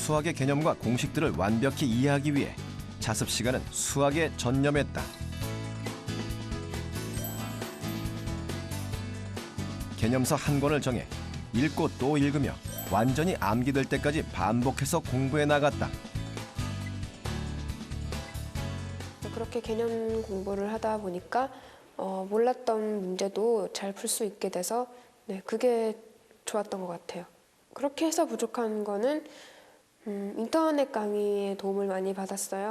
수학의 개념과 공식들을 완벽히 이해하기 위해 자습 시간은 수학에 전념했다. 개념서 한 권을 정해 읽고 또 읽으며 완전히 암기될 때까지 반복해서 공부해 나갔다. 그렇게 개념 공부를 하다 보니까 몰랐던 문제도 잘 풀 수 있게 돼서 그게 좋았던 것 같아요. 그렇게 해서 부족한 거는 인터넷 강의의 도움을 많이 받았어요.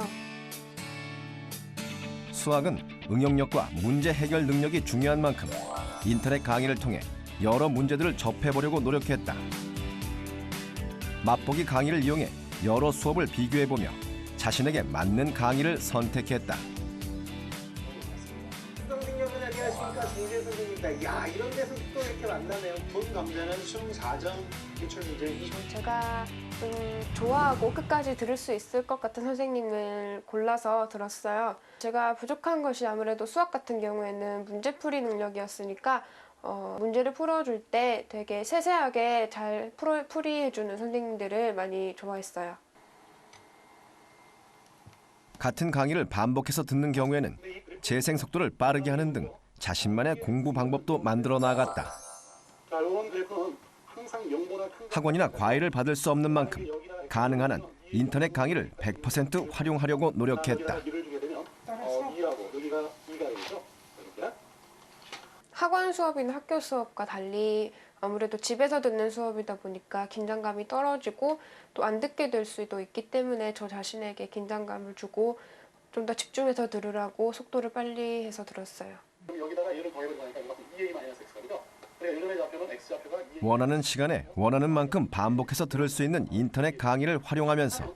수학은 응용력과 문제 해결 능력이 중요한 만큼 인터넷 강의를 통해 여러 문제들을 접해보려고 노력했다. 맛보기 강의를 이용해 여러 수업을 비교해보며 자신에게 맞는 강의를 선택했다. 선생님은 안녕하십니까. 정재 선생님입니다. 야, 이런 데서 또 이렇게 만나네요. 본 감자는 수능 4점 기출문제. 제가 좀 좋아하고 끝까지 들을 수 있을 것 같은 선생님을 골라서 들었어요. 제가 부족한 것이 아무래도 수학 같은 경우에는 문제풀이 능력이었으니까 문제를 풀어줄 때 되게 세세하게 잘 풀이해주는 선생님들을 많이 좋아했어요. 같은 강의를 반복해서 듣는 경우에는 재생 속도를 빠르게 하는 등 자신만의 공부 방법도 만들어 나갔다. 학원이나 과외를 받을 수 없는 만큼 가능한 한 인터넷 강의를 100% 활용하려고 노력했다. 학원 수업이나 학교 수업과 달리 아무래도 집에서 듣는 수업이다 보니까 긴장감이 떨어지고 또 안 듣게 될 수도 있기 때문에 저 자신에게 긴장감을 주고 좀 더 집중해서 들으라고 속도를 빨리 해서 들었어요. 원하는 시간에 원하는 만큼 반복해서 들을 수 있는 인터넷 강의를 활용하면서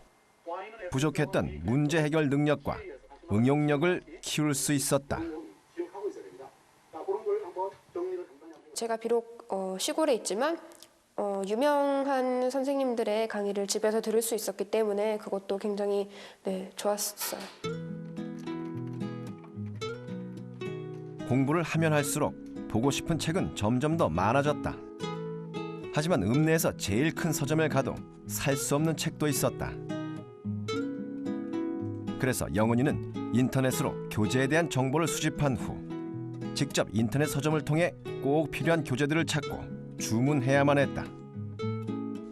부족했던 문제 해결 능력과 응용력을 키울 수 있었다. 제가 비록 시골에 있지만 유명한 선생님들의 강의를 집에서 들을 수 있었기 때문에 그것도 굉장히 좋았어요. 공부를 하면 할수록 보고 싶은 책은 점점 더 많아졌다. 하지만 읍내에서 제일 큰 서점에 가도 살 수 없는 책도 있었다. 그래서 영은이는 인터넷으로 교재에 대한 정보를 수집한 후 직접 인터넷 서점을 통해 꼭 필요한 교재들을 찾고 주문해야만 했다.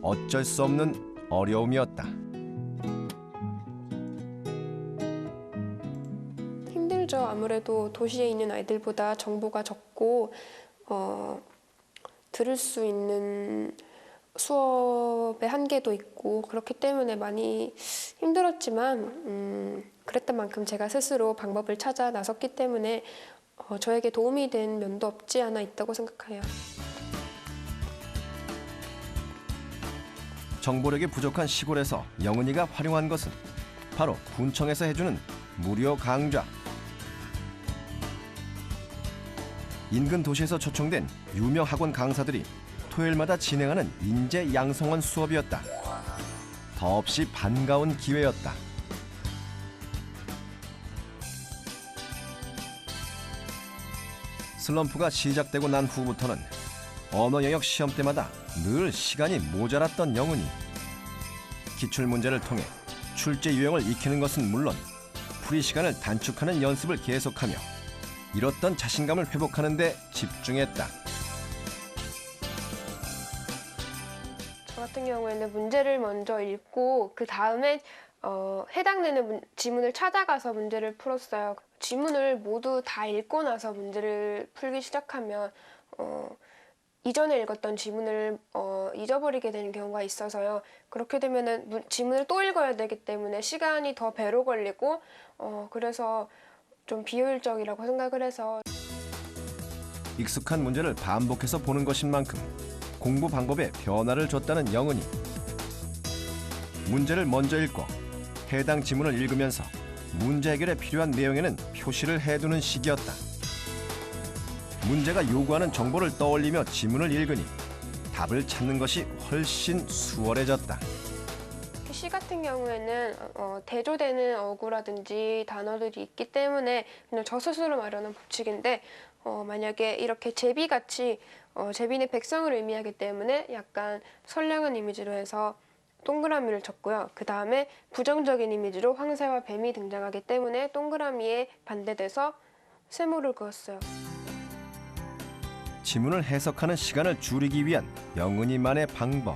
어쩔 수 없는 어려움이었다. 힘들죠. 아무래도 도시에 있는 아이들보다 정보가 적고 들을 수 있는 수업의 한계도 있고 그렇기 때문에 많이 힘들었지만 그랬던 만큼 제가 스스로 방법을 찾아 나섰기 때문에 저에게 도움이 된 면도 없지 않아 있다고 생각해요. 정보력이 부족한 시골에서 영은이가 활용한 것은 바로 군청에서 해주는 무료 강좌. 인근 도시에서 초청된 유명 학원 강사들이 토요일마다 진행하는 인재 양성원 수업이었다. 더없이 반가운 기회였다. 슬럼프가 시작되고 난 후부터는 언어 영역 시험 때마다 늘 시간이 모자랐던 영은이. 기출문제를 통해 출제 유형을 익히는 것은 물론 풀이 시간을 단축하는 연습을 계속하며 잃었던 자신감을 회복하는 데 집중했다. 저 같은 경우에는 문제를 먼저 읽고 그 다음에 해당되는 지문을 찾아가서 문제를 풀었어요. 지문을 모두 다 읽고 나서 문제를 풀기 시작하면 이전에 읽었던 지문을 잊어버리게 되는 경우가 있어서요. 그렇게 되면은 지문을 또 읽어야 되기 때문에 시간이 더 배로 걸리고 그래서 좀 비효율적이라고 생각을 해서. 익숙한 문제를 반복해서 보는 것인 만큼 공부 방법에 변화를 줬다는 영은이. 문제를 먼저 읽고 해당 지문을 읽으면서 문제 해결에 필요한 내용에는 표시를 해두는 식이었다. 문제가 요구하는 정보를 떠올리며 지문을 읽으니 답을 찾는 것이 훨씬 수월해졌다. 시 같은 경우에는 대조되는 어구라든지 단어들이 있기 때문에 그냥 저 스스로 마련한 법칙인데 만약에 이렇게 제비같이 제비는 백성을 의미하기 때문에 약간 선량한 이미지로 해서 동그라미를 쳤고요. 그 다음에 부정적인 이미지로 황새와 뱀이 등장하기 때문에 동그라미에 반대돼서 세모를 그었어요. 지문을 해석하는 시간을 줄이기 위한 영은이만의 방법.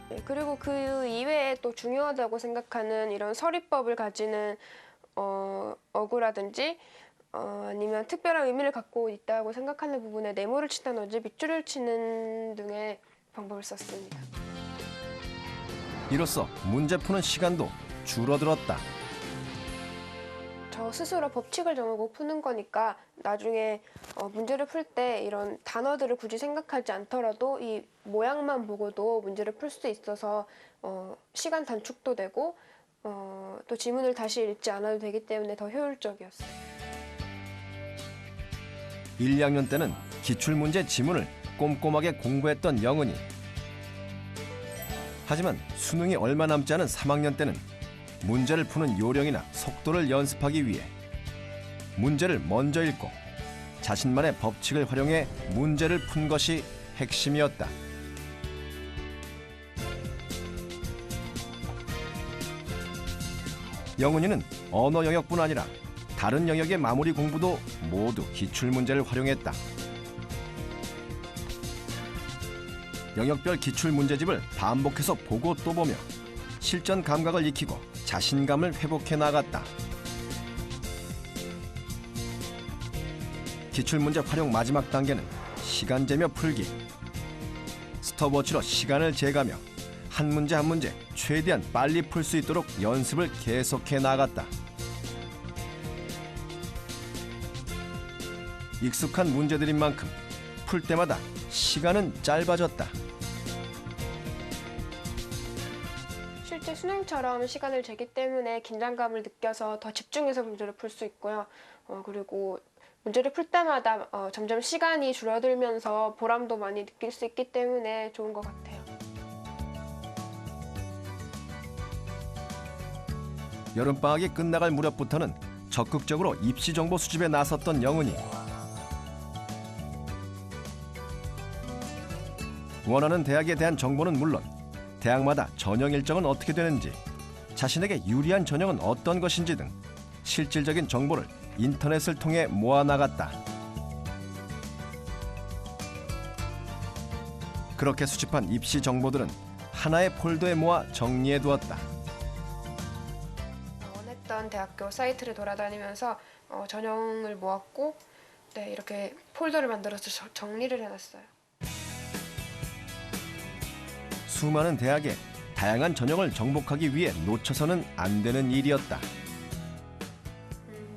네, 그리고 그 이외에 또 중요하다고 생각하는 이런 서리법을 가지는 어구라든지 아니면 특별한 의미를 갖고 있다고 생각하는 부분에 네모를 친다든지 밑줄을 치는 등의 방법을 썼습니다. 이로써 문제 푸는 시간도 줄어들었다. 저 스스로 법칙을 정하고 푸는 거니까 나중에 문제를 풀 때 이런 단어들을 굳이 생각하지 않더라도 이 모양만 보고도 문제를 풀 수 있어서 시간 단축도 되고 또 지문을 다시 읽지 않아도 되기 때문에 더 효율적이었어요. 1, 2학년 때는 기출문제 지문을 꼼꼼하게 공부했던 영은이. 하지만 수능이 얼마 남지 않은 3학년 때는 문제를 푸는 요령이나 속도를 연습하기 위해 문제를 먼저 읽고 자신만의 법칙을 활용해 문제를 푼 것이 핵심이었다. 영은이는 언어 영역뿐 아니라 다른 영역의 마무리 공부도 모두 기출문제를 활용했다. 영역별 기출문제집을 반복해서 보고 또 보며 실전 감각을 익히고 자신감을 회복해 나갔다. 기출문제 활용 마지막 단계는 시간 재며 풀기. 스톱워치로 시간을 재가며 한 문제 한 문제 최대한 빨리 풀 수 있도록 연습을 계속해 나갔다. 익숙한 문제들인 만큼 풀 때마다 시간은 짧아졌다. 실제 수능처럼 시간을 재기 때문에 긴장감을 느껴서 더 집중해서 문제를 풀 수 있고요. 그리고 문제를 풀 때마다 점점 시간이 줄어들면서 보람도 많이 느낄 수 있기 때문에 좋은 것 같아요. 여름방학이 끝나갈 무렵부터는 적극적으로 입시 정보 수집에 나섰던 영은이. 원하는 대학에 대한 정보는 물론 대학마다 전형 일정은 어떻게 되는지, 자신에게 유리한 전형은 어떤 것인지 등 실질적인 정보를 인터넷을 통해 모아나갔다. 그렇게 수집한 입시 정보들은 하나의 폴더에 모아 정리해두었다. 원했던 대학교 사이트를 돌아다니면서 전형을 모았고 이렇게 폴더를 만들어서 정리를 해놨어요. 수많은 대학에 다양한 전형을 정복하기 위해 놓쳐서는 안 되는 일이었다.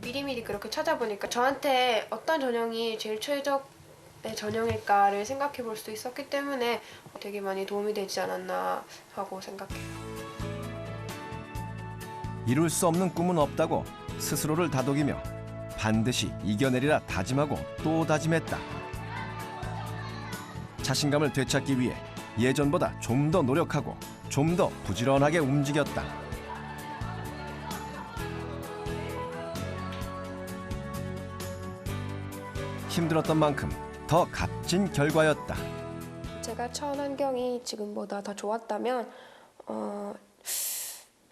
미리미리 그렇게 찾아보니까 저한테 어떤 전형이 제일 최적의 전형일까를 생각해 볼 수 있었기 때문에 되게 많이 도움이 되지 않았나 하고 생각해요. 이룰 수 없는 꿈은 없다고 스스로를 다독이며 반드시 이겨내리라 다짐하고 또 다짐했다. 자신감을 되찾기 위해 예전보다 좀 더 노력하고 좀 더 부지런하게 움직였다. 힘들었던 만큼 더 값진 결과였다. 제가 처한 환경이 지금보다 더 좋았다면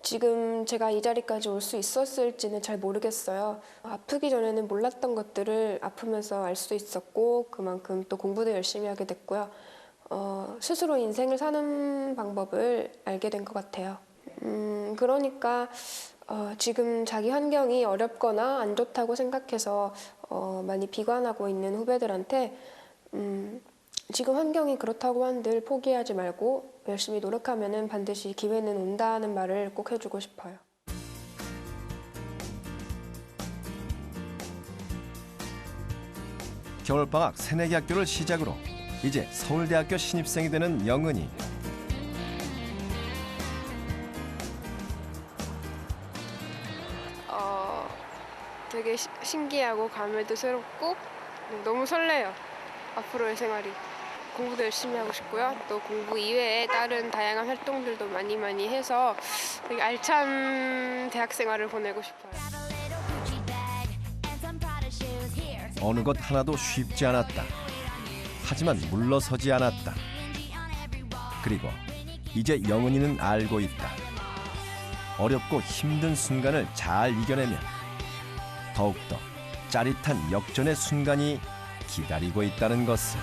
지금 제가 이 자리까지 올 수 있었을지는 잘 모르겠어요. 아프기 전에는 몰랐던 것들을 아프면서 알 수 있었고 그만큼 또 공부도 열심히 하게 됐고요. 스스로 인생을 사는 방법을 알게 된 것 같아요. 그러니까 지금 자기 환경이 어렵거나 안 좋다고 생각해서 많이 비관하고 있는 후배들한테 지금 환경이 그렇다고 한들 포기하지 말고 열심히 노력하면은 반드시 기회는 온다는 말을 꼭 해주고 싶어요. 겨울방학 새내기 학교를 시작으로 이제 서울대학교 신입생이 되는 영은이. 되게 신기하고 감회도 새롭고 너무 설레요. 앞으로의 생활이. 공부도 열심히 하고 싶고요. 또 공부 이외에 다른 다양한 활동들도 많이 해서 되게 알찬 대학 생활을 보내고 싶어요. 어느 것 하나도 쉽지 않았다. 하지만 물러서지 않았다. 그리고 이제 영은이는 알고 있다. 어렵고 힘든 순간을 잘 이겨내면 더욱더 짜릿한 역전의 순간이 기다리고 있다는 것을.